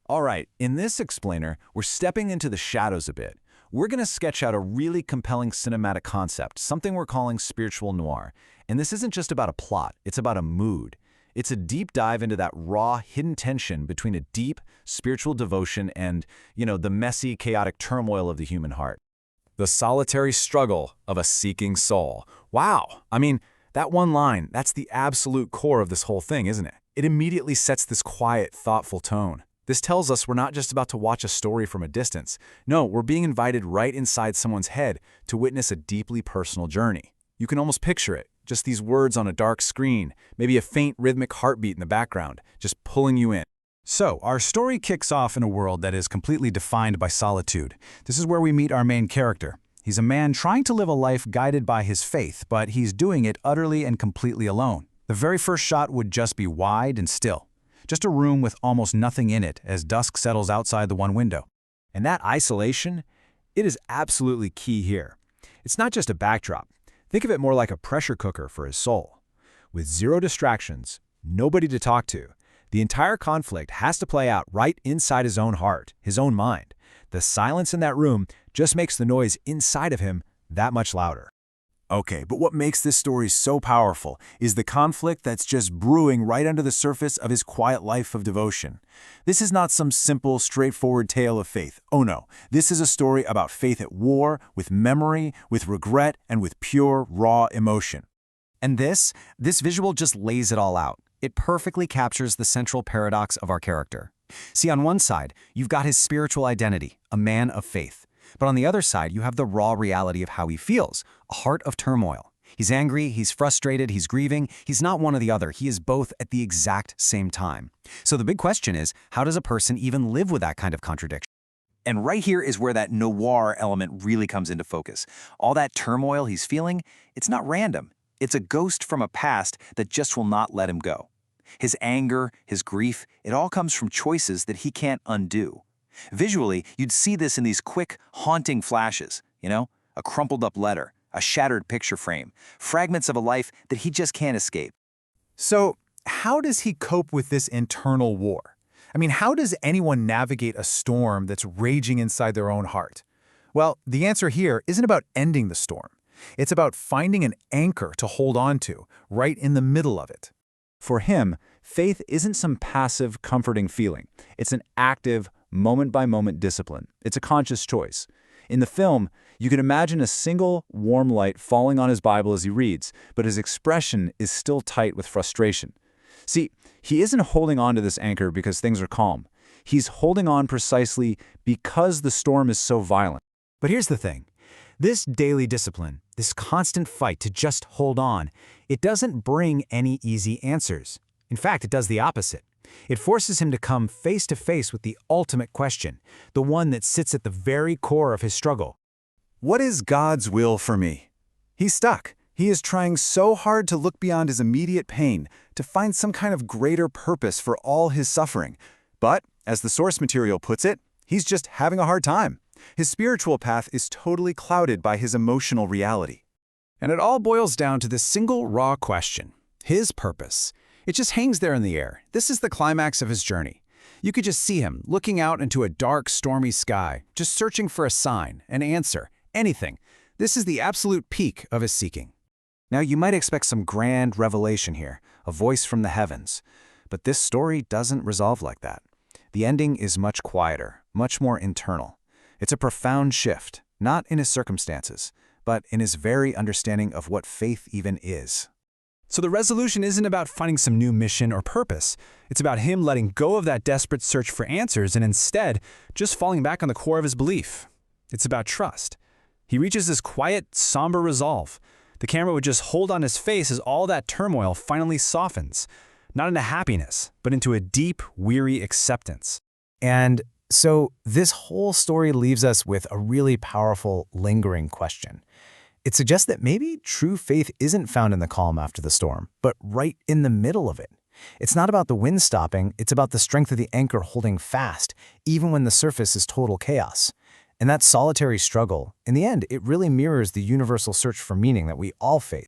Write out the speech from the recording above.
All right, in this explainer, we're stepping into the shadows a bit. We're going to sketch out a really compelling cinematic concept, something we're calling spiritual noir. And this isn't just about a plot, it's about a mood. It's a deep dive into that raw, hidden tension between a deep, spiritual devotion and, the messy, chaotic turmoil of the human heart. The solitary struggle of a seeking soul. Wow! I mean, that one line, that's the absolute core of this whole thing, isn't it? It immediately sets this quiet, thoughtful tone. This tells us we're not just about to watch a story from a distance. No, we're being invited right inside someone's head to witness a deeply personal journey. You can almost picture it, just these words on a dark screen, maybe a faint rhythmic heartbeat in the background, just pulling you in. So, our story kicks off in a world that is completely defined by solitude. This is where we meet our main character. He's a man trying to live a life guided by his faith, but he's doing it utterly and completely alone. The very first shot would just be wide and still. Just a room with almost nothing in it as dusk settles outside the one window. And that isolation, it is absolutely key here. It's not just a backdrop. Think of it more like a pressure cooker for his soul. With zero distractions, nobody to talk to, the entire conflict has to play out right inside his own heart, his own mind. The silence in that room just makes the noise inside of him that much louder. Okay, but what makes this story so powerful is the conflict that's just brewing right under the surface of his quiet life of devotion. This is not some simple, straightforward tale of faith. Oh no, this is a story about faith at war, with memory, with regret, and with pure, raw emotion. And this visual just lays it all out. It perfectly captures the central paradox of our character. See, on one side, you've got his spiritual identity, a man of faith. But on the other side, you have the raw reality of how he feels, a heart of turmoil. He's angry, he's frustrated, he's grieving. He's not one or the other. He is both at the exact same time. So the big question is, how does a person even live with that kind of contradiction? And right here is where that noir element really comes into focus. All that turmoil he's feeling, it's not random. It's a ghost from a past that just will not let him go. His anger, his grief, it all comes from choices that he can't undo. Visually, you'd see this in these quick, haunting flashes, a crumpled up letter, a shattered picture frame, fragments of a life that he just can't escape. So, how does he cope with this internal war? I mean, how does anyone navigate a storm that's raging inside their own heart? Well, the answer here isn't about ending the storm. It's about finding an anchor to hold on to, right in the middle of it. For him, faith isn't some passive, comforting feeling. It's an active, moment-by-moment discipline. It's a conscious choice. In the film, you can imagine a single, warm light falling on his Bible as he reads, but his expression is still tight with frustration. See, he isn't holding on to this anchor because things are calm. He's holding on precisely because the storm is so violent. But here's the thing. This daily discipline, this constant fight to just hold on, it doesn't bring any easy answers. In fact, it does the opposite. It forces him to come face to face with the ultimate question, the one that sits at the very core of his struggle. What is God's will for me? He's stuck. He is trying so hard to look beyond his immediate pain, to find some kind of greater purpose for all his suffering. But, as the source material puts it, he's just having a hard time. His spiritual path is totally clouded by his emotional reality. And it all boils down to this single raw question, his purpose. It just hangs there in the air. This is the climax of his journey. You could just see him looking out into a dark, stormy sky, just searching for a sign, an answer, anything. This is the absolute peak of his seeking. Now, you might expect some grand revelation here, a voice from the heavens. But this story doesn't resolve like that. The ending is much quieter, much more internal. It's a profound shift, not in his circumstances, but in his very understanding of what faith even is. So the resolution isn't about finding some new mission or purpose. It's about him letting go of that desperate search for answers and instead just falling back on the core of his belief. It's about trust. He reaches this quiet, somber resolve. The camera would just hold on his face as all that turmoil finally softens, not into happiness, but into a deep, weary acceptance. And so this whole story leaves us with a really powerful, lingering question. It suggests that maybe true faith isn't found in the calm after the storm, but right in the middle of it. It's not about the wind stopping, it's about the strength of the anchor holding fast, even when the surface is total chaos. And that solitary struggle, in the end, it really mirrors the universal search for meaning that we all face.